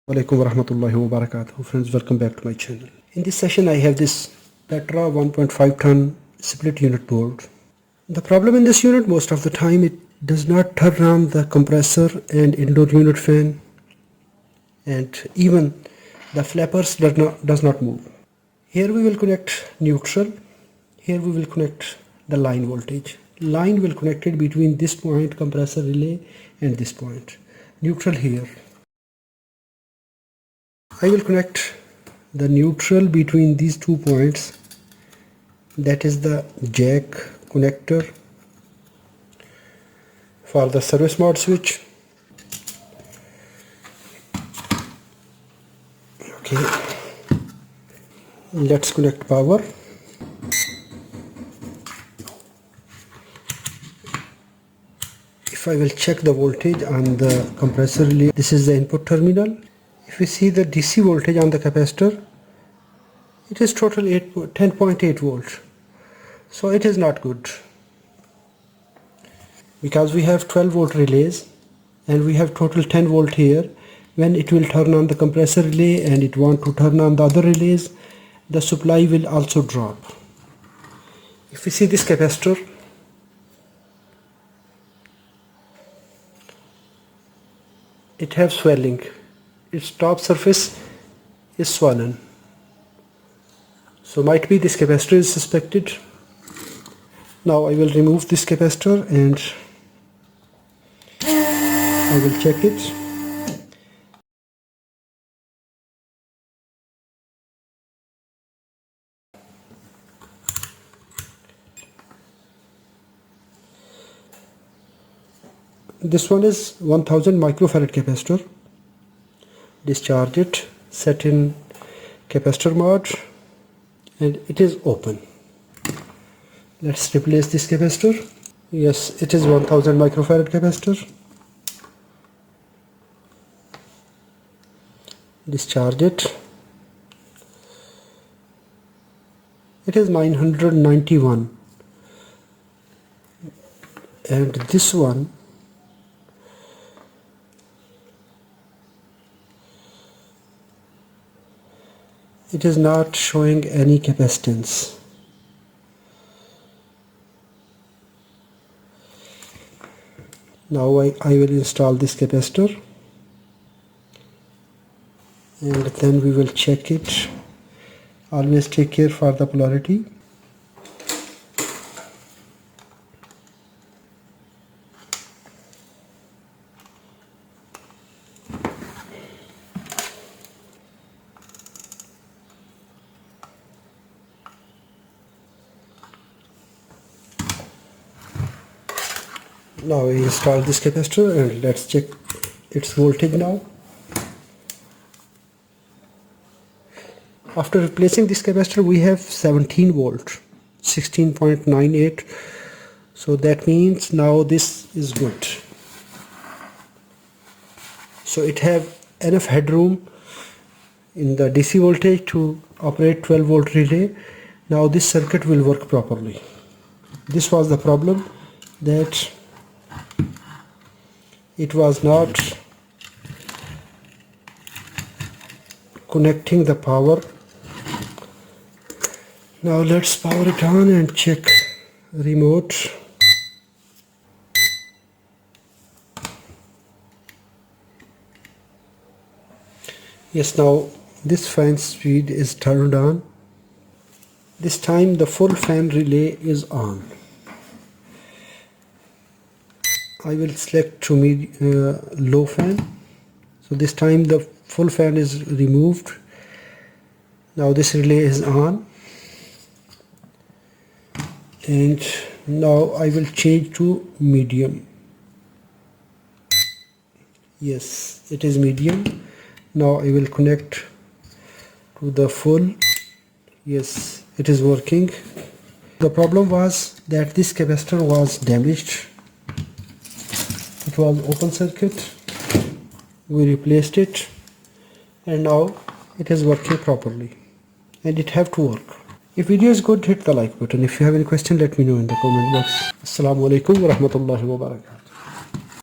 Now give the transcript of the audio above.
Alaikum warahmatullahi wabarakatuh. Friends, welcome back to my channel. In this session I have this Petra 1.5 ton split unit board. The problem in this unit, most of the time it does not turn on the compressor and indoor unit fan, and even the flappers does not move. Here we will connect neutral. Here we will connect the line voltage. Line will connect it between this point, compressor relay, and this point. Neutral here. I will connect the neutral between these 2 points, that is the jack connector for the service mode switch. Okay, let's connect power. If I will check the voltage on the compressor relay, this is the input terminal. If we see the DC voltage on the capacitor, it is total 10.8 volts. So it is not good, because we have 12 volt relays and we have total 10 volt here. When it will turn on the compressor relay and it want to turn on the other relays, the supply will also drop. If we see this capacitor, it has swelling. Its top surface is swollen. So might be this capacitor is suspected. Now I will remove this capacitor and I will check it. This one is 1000 microfarad capacitor. Discharge it, set in capacitor mode, and it is open. Let's replace this capacitor. Yes, it is 1000 microfarad capacitor. Discharge it. It is 991, and this one it is not showing any capacitance. Now I will install this capacitor and then we will check it. Always take care for the polarity. Now we install this capacitor and let's check its voltage now. After replacing this capacitor we have 17 volt, 16.98. So that means now this is good. So it have enough headroom in the DC voltage to operate 12 volt relay. Now this circuit will work properly. This was the problem, that it was not connecting the power. Now let's power it on and check remote. Yes, now this fan speed is turned on. This time the full fan relay is on. I will select to me low fan. So this time the full fan is removed. Now this relay is on, and now I will change to medium. Yes, it is medium. Now I will connect to the full. Yes, it is working. The problem was that this capacitor was damaged. It was open circuit. We replaced it and now it is working properly, and it have to work. If video is good, hit the like button. If you have any question, let me know in the comment box. Assalamu alaikum wa rahmatullahi wa barakatuh.